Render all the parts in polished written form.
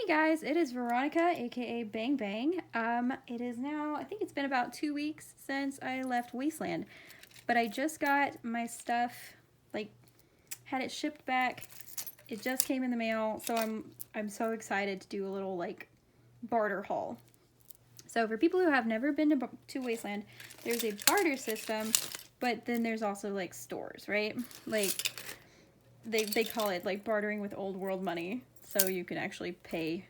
Hey guys, it is Veronica, aka Bang Bang. It is now, I think it's been about 2 weeks since I left Wasteland, but I just got my stuff, had it shipped back. It just came in the mail, so I'm so excited to do a little barter haul. So for people who have never been to Wasteland, there's a barter system, but then there's also stores, right? They call it bartering with old world money. So you can actually pay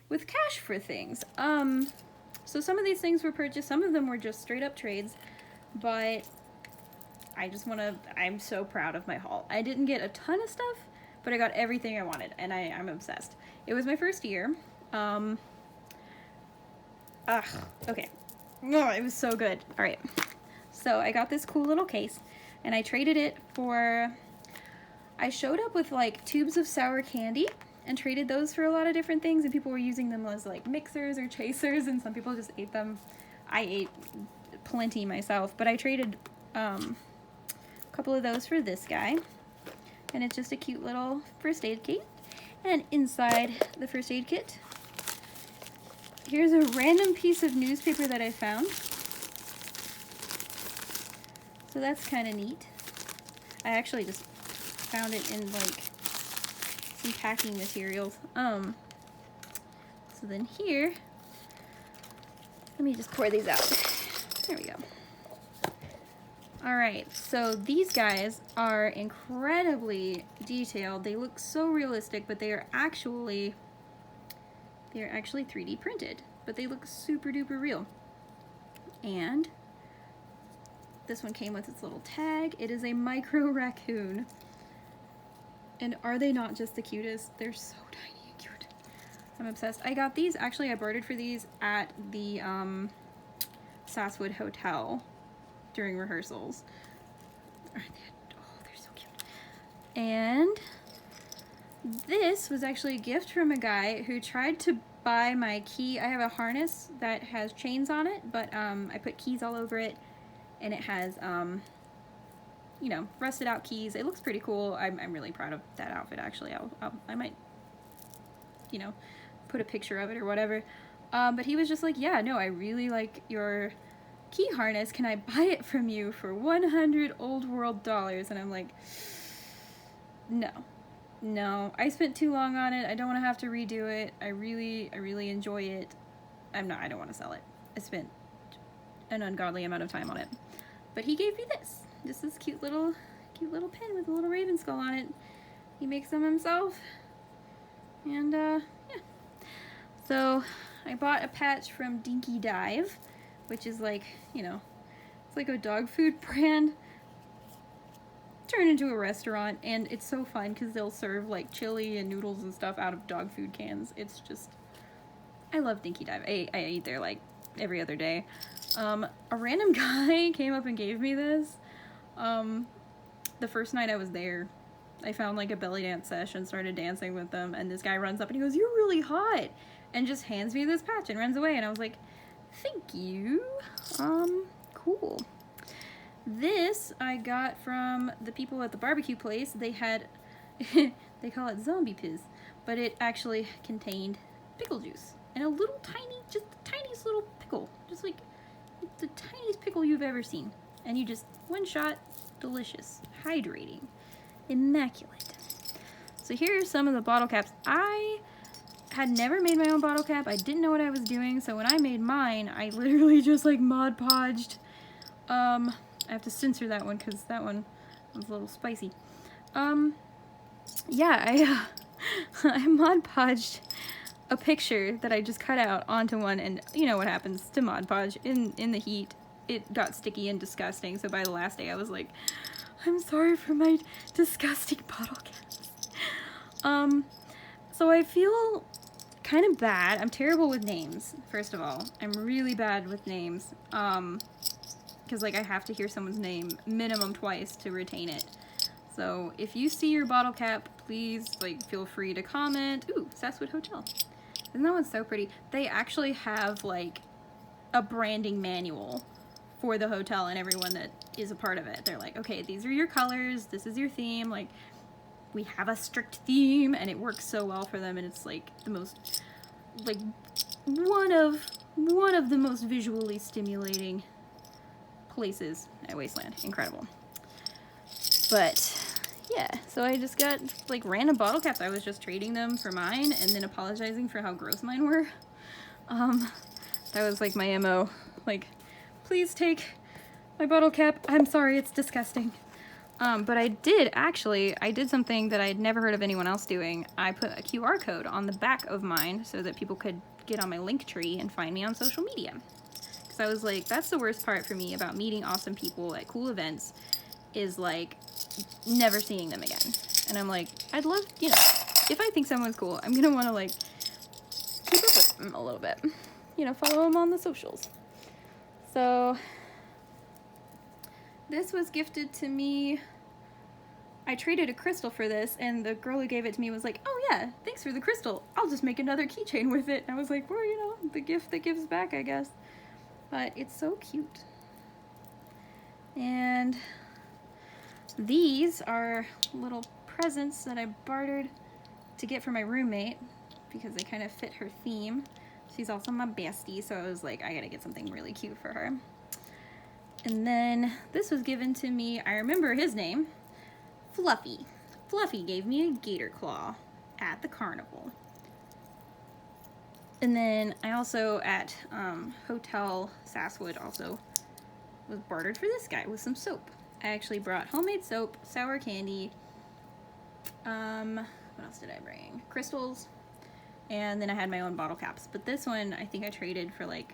with cash for things. So some of these things were purchased, some of them were just straight up trades, but I'm so proud of my haul. I didn't get a ton of stuff, but I got everything I wanted, and I'm obsessed. It was my first year. Okay. Oh, it was so good. All right. So I got this cool little case, and I traded it for, I showed up with tubes of sour candy, and traded those for a lot of different things, and people were using them as mixers or chasers, and some people just ate them. I ate plenty myself, but I traded a couple of those for this guy, and it's just a cute little first aid kit. And inside the first aid kit, here's a random piece of newspaper that I found. So that's kind of neat. I actually just found it in some packing materials. So then here, let me just pour these out. There we go. Alright, so these guys are incredibly detailed. They look so realistic, but they are actually 3D printed, but they look super duper real. And this one came with its little tag. It is a micro raccoon. And are they not just the cutest? They're so tiny and cute. I'm obsessed. I got these, actually I bartered for these at the Sasswood Hotel during rehearsals. Oh, they're so cute. And this was actually a gift from a guy who tried to buy my key. I have a harness that has chains on it, but I put keys all over it, and it has rusted out keys. It looks pretty cool. I'm really proud of that outfit, actually. I might, put a picture of it or whatever. But he was just like, yeah, no, I really like your key harness. Can I buy it from you for 100 old world dollars? And I'm like, no, I spent too long on it. I don't want to have to redo it. I really enjoy it. I don't want to sell it. I spent an ungodly amount of time on it. But he gave me this. This is cute little pin with a little raven skull on it. He makes them himself. And yeah. So I bought a patch from Dinky Dive, which is it's like a dog food brand turned into a restaurant, and it's so fun because they'll serve chili and noodles and stuff out of dog food cans. It's just, I love Dinky Dive. I eat there every other day. A random guy came up and gave me this. The first night I was there, I found a belly dance session, started dancing with them, and this guy runs up and he goes, "You're really hot," and just hands me this patch and runs away, and I was like, thank you. Cool. This I got from the people at the barbecue place. They had, they call it zombie piz, but it actually contained pickle juice, and a little just the tiniest little pickle, just the tiniest pickle you've ever seen. And you just, one shot, delicious, hydrating, immaculate. So here are some of the bottle caps. I had never made my own bottle cap. I didn't know what I was doing, so when I made mine, I literally just Mod Podged. I have to censor that one because that one was a little spicy. Yeah, I Mod Podged a picture that I just cut out onto one, and you know what happens to Mod Podge in the heat. It got sticky and disgusting, so by the last day I was like, I'm sorry for my disgusting bottle caps. So I feel kind of bad. I'm terrible with names, first of all. I'm really bad with names, because I have to hear someone's name minimum twice to retain it. So if you see your bottle cap, please feel free to comment. Ooh, Sasswood Hotel. Isn't that one so pretty? They actually have a branding manual for the hotel and everyone that is a part of it. They're like, okay, these are your colors, this is your theme, we have a strict theme, and it works so well for them, and it's the most like one of the most visually stimulating places at Wasteland. Incredible. But yeah, so I just got like random bottle caps. I was just trading them for mine and then apologizing for how gross mine were. That was like my MO. Like, please take my bottle cap. I'm sorry, it's disgusting. But I did something that I had never heard of anyone else doing. I put a QR code on the back of mine so that people could get on my link tree and find me on social media. Because I was like, that's the worst part for me about meeting awesome people at cool events, is like never seeing them again. And I'm like, I'd love, you know, if I think someone's cool, I'm gonna want to like keep up with them a little bit, you know, follow them on the socials. So this was gifted to me. I traded a crystal for this, and the girl who gave it to me was like, oh yeah, thanks for the crystal, I'll just make another keychain with it. And I was like, well, you know, the gift that gives back, I guess. But it's so cute. And these are little presents that I bartered to get for my roommate because they kind of fit her theme. She's also my bestie, so I was like, I gotta get something really cute for her. And then this was given to me, I remember his name, Fluffy. Fluffy gave me a gator claw at the carnival. And then I also at Hotel Sasswood also was bartered for this guy with some soap. I actually brought homemade soap, sour candy, what else did I bring? Crystals, and then I had my own bottle caps. But this one, I think I traded for like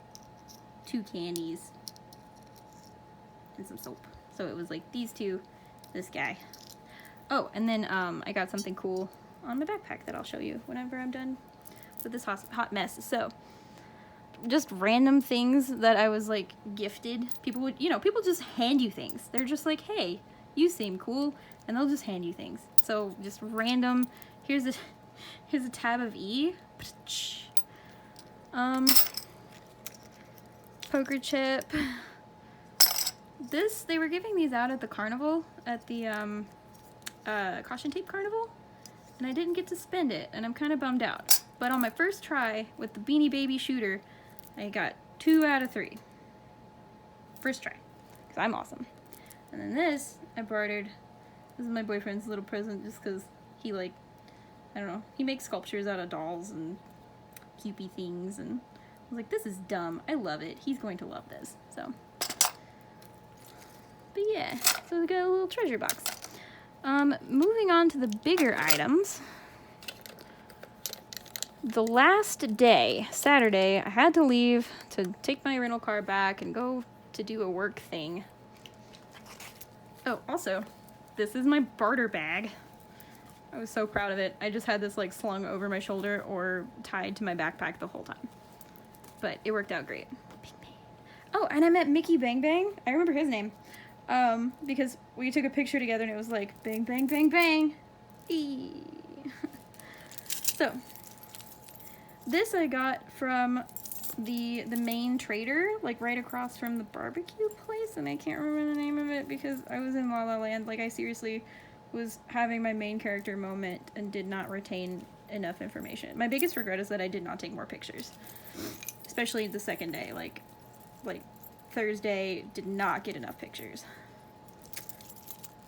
2 candies and some soap. So it was like these two, this guy. Oh, and then I got something cool on my backpack that I'll show you whenever I'm done with this hot mess. So just random things that I was like gifted. People would, you know, people just hand you things. They're just like, hey, you seem cool, and they'll just hand you things. So just random. Here's a tab of E. Poker chip. They were giving these out at the carnival, at the caution tape carnival, and I didn't get to spend it, and I'm kind of bummed out. But on my first try with the Beanie Baby shooter, I got 2 out of 3. First try, because I'm awesome. And then this, I bartered. This is my boyfriend's little present just because he, like, I don't know, he makes sculptures out of dolls and cupey things, and I was like, this is dumb. I love it. He's going to love this. So, but yeah, so we got a little treasure box. Moving on to the bigger items. The last day, Saturday, I had to leave to take my rental car back and go to do a work thing. Oh, also, this is my barter bag. I was so proud of it. I just had this like slung over my shoulder or tied to my backpack the whole time. But it worked out great. Bang, bang. Oh, and I met Mickey Bang Bang. I remember his name. Because we took a picture together and it was like, bang, bang, bang, bang. Eee. So, this I got from the main trader, like right across from the barbecue place, and I can't remember the name of it because I was in La La Land. Like, I seriously was having my main character moment and did not retain enough information. My biggest regret is that I did not take more pictures, especially the second day. Like Thursday, did not get enough pictures.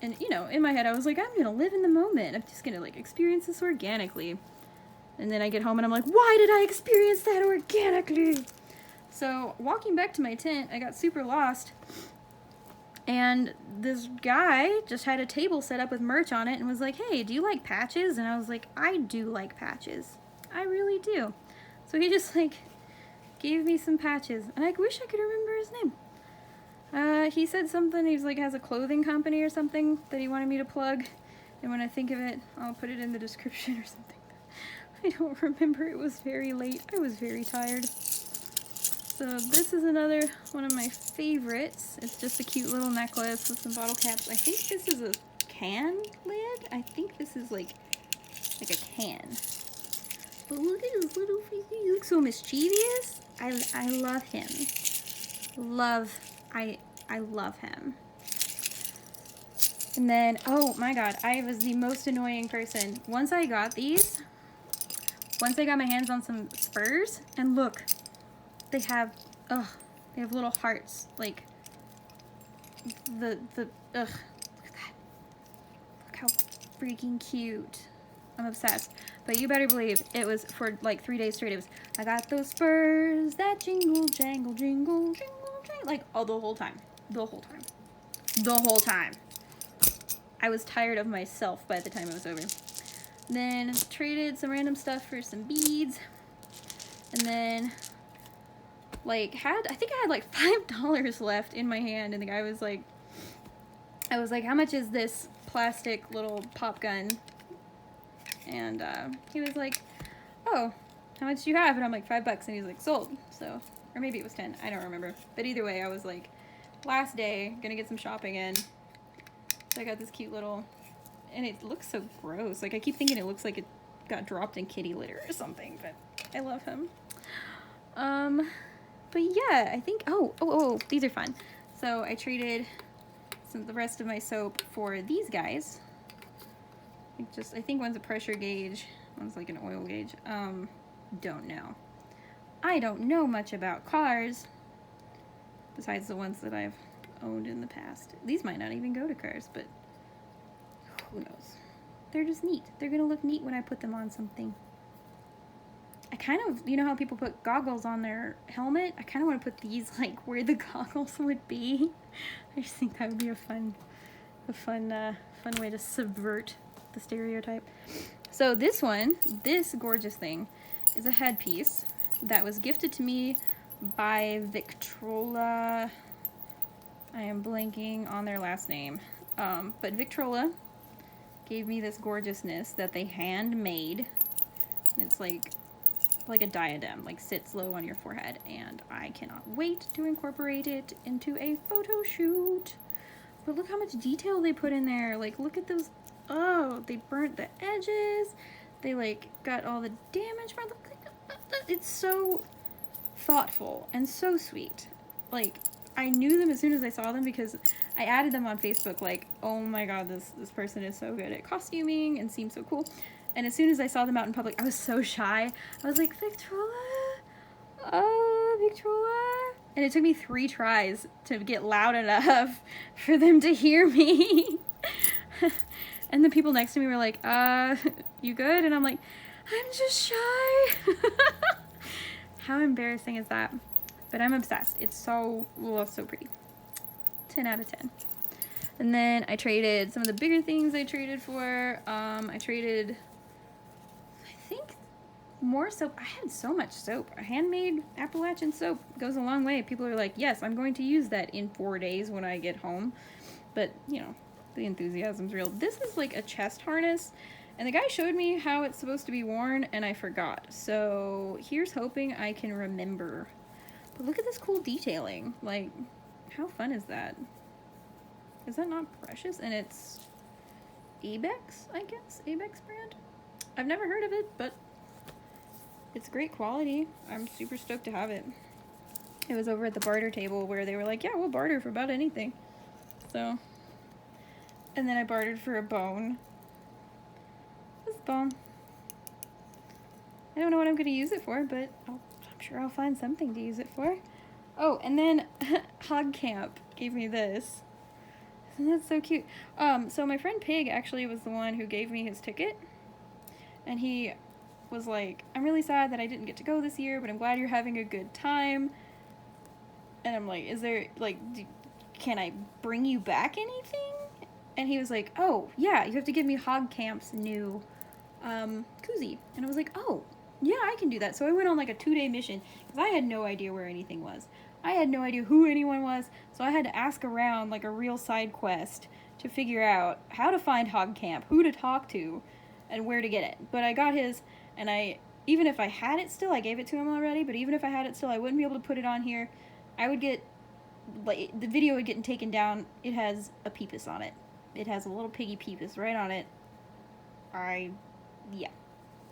And, you know, in my head, I was like, I'm gonna live in the moment. I'm just gonna, like, experience this organically. And then I get home and I'm like, why did I experience that organically? So, walking back to my tent, I got super lost. And this guy just had a table set up with merch on it and was like, hey, do you like patches? And I was like, I do like patches. I really do. So he just, like, gave me some patches. And I wish I could remember his name. He said something, he's like, has a clothing company or something that he wanted me to plug. And when I think of it, I'll put it in the description or something. I don't remember. It was very late. I was very tired. So this is another one of my favorites. It's just a cute little necklace with some bottle caps. I think this is a can lid. I think this is like a can. But look at his little face. He looks so mischievous. I love him. I love him. And then, oh my god, I was the most annoying person. Once I got these, once I got my hands on some Spurs, and look, they have little hearts, like look at that. Look how freaking cute. I'm obsessed. But you better believe it was for like 3 days straight. It was, I got those Spurs that jingle, jangle, jingle, jingle, jangle. Like, all the whole time. The whole time. The whole time. I was tired of myself by the time it was over. Then traded some random stuff for some beads. And then, like, I think I had like $5 left in my hand. And the guy was like, I was like, how much is this plastic little pop gun? And he was like, oh, how much do you have? And I'm like, $5. And he's like, sold. So, or maybe it was 10. I don't remember. But either way, I was like, last day, gonna get some shopping in. So I got this cute little, and it looks so gross. Like, I keep thinking it looks like it got dropped in kitty litter or something, but I love him. But yeah, I think, oh, these are fun. So I traded the rest of my soap for these guys. I think one's a pressure gauge, one's like an oil gauge. Don't know. I don't know much about cars, besides the ones that I've owned in the past. These might not even go to cars, but who knows? They're just neat. They're gonna look neat when I put them on something. I kind of, you know how people put goggles on their helmet? I kind of want to put these like where the goggles would be. I just think that would be a fun way to subvert the stereotype. So this gorgeous thing is a headpiece that was gifted to me by Victrola. I am blanking on their last name. But Victrola gave me this gorgeousness that they handmade. It's like a diadem, like sits low on your forehead, and I cannot wait to incorporate it into a photo shoot. But look how much detail they put in there. Like, look at those. Oh, they burnt the edges. They like got all the damage marks. It's so thoughtful and so sweet. Like, I knew them as soon as I saw them because I added them on Facebook. Like, oh my god, this person is so good at costuming and seems so cool. And as soon as I saw them out in public, I was so shy. I was like, Victrola? Oh, Victrola? And it took me 3 tries to get loud enough for them to hear me. And the people next to me were like, you good? And I'm like, I'm just shy. How embarrassing is that? But I'm obsessed. It's so pretty. 10 out of 10. And then I traded some of the bigger things I traded for. I traded, I think, more soap. I had so much soap. A handmade Appalachian soap goes a long way. People are like, yes, I'm going to use that in 4 days when I get home. But, you know, the enthusiasm's real. This is like a chest harness, and the guy showed me how it's supposed to be worn, and I forgot. So here's hoping I can remember. But look at this cool detailing. Like, how fun is that? Is that not precious? And it's Abex, I guess? Abex brand? I've never heard of it, but it's great quality. I'm super stoked to have it. It was over at the barter table where they were like, yeah, we'll barter for about anything. So, and then I bartered for a bone. This bone. I don't know what I'm going to use it for, but I'm sure I'll find something to use it for. Oh, and then Hog Camp gave me this. Isn't that so cute? So my friend Pig actually was the one who gave me his ticket. And he was like, I'm really sad that I didn't get to go this year, but I'm glad you're having a good time. And I'm like, is there, like, can I bring you back anything? And he was like, oh, yeah, you have to give me Hog Camp's new koozie. And I was like, oh, yeah, I can do that. So I went on like a 2-day mission because I had no idea where anything was. I had no idea who anyone was, so I had to ask around like a real side quest to figure out how to find Hog Camp, who to talk to, and where to get it. But I got his, and even if I had it still, I gave it to him already, but even if I had it still, I wouldn't be able to put it on here. I would get, like, the video would get taken down. It has a peepus on it. It has a little piggy peepus right on it. Yeah.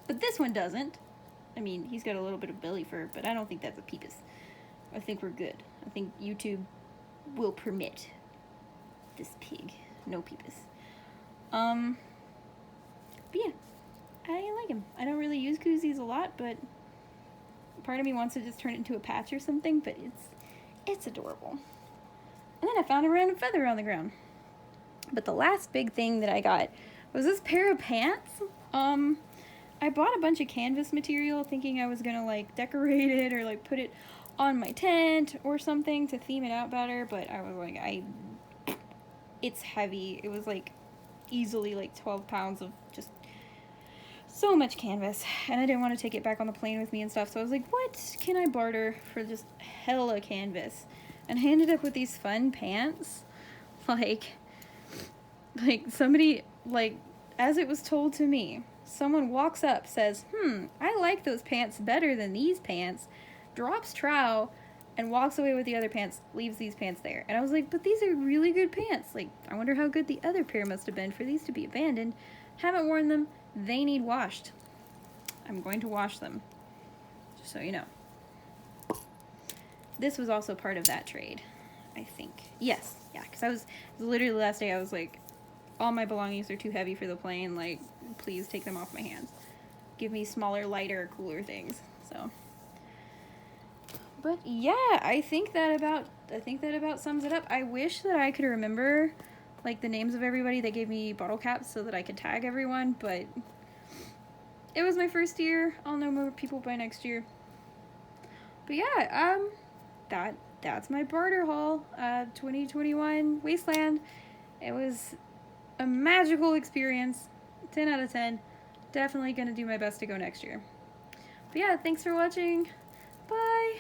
But this one doesn't. I mean, he's got a little bit of belly fur, but I don't think that's a peepus. I think we're good. I think YouTube will permit this pig. No peepus. But yeah. I like him. I don't really use koozies a lot, but part of me wants to just turn it into a patch or something, but it's adorable. And then I found a random feather on the ground. But the last big thing that I got was this pair of pants. I bought a bunch of canvas material thinking I was gonna like decorate it or like put it on my tent or something to theme it out better, but I was like, it's heavy. It was like easily like 12 pounds of just so much canvas, and I didn't want to take it back on the plane with me and stuff, so I was like, what can I barter for just hella canvas? And I ended up with these fun pants. Like somebody, like, as it was told to me, someone walks up, says, I like those pants better than these pants, drops trowel, and walks away with the other pants, leaves these pants there. And I was like, but these are really good pants. Like, I wonder how good the other pair must have been for these to be abandoned. Haven't worn them. They need washed. I'm going to wash them, just so you know. This was also part of that trade, I think. Yes, yeah, because it was literally the last day I was like, all my belongings are too heavy for the plane, like, please take them off my hands. Give me smaller, lighter, cooler things, so. But yeah, I think that about sums it up. I wish that I could remember like the names of everybody that gave me bottle caps so that I could tag everyone, but it was my first year. I'll know more people by next year. But yeah, that's my barter haul. 2021 Wasteland. It was a magical experience. 10 out of 10. Definitely gonna do my best to go next year. But yeah, thanks for watching. Bye.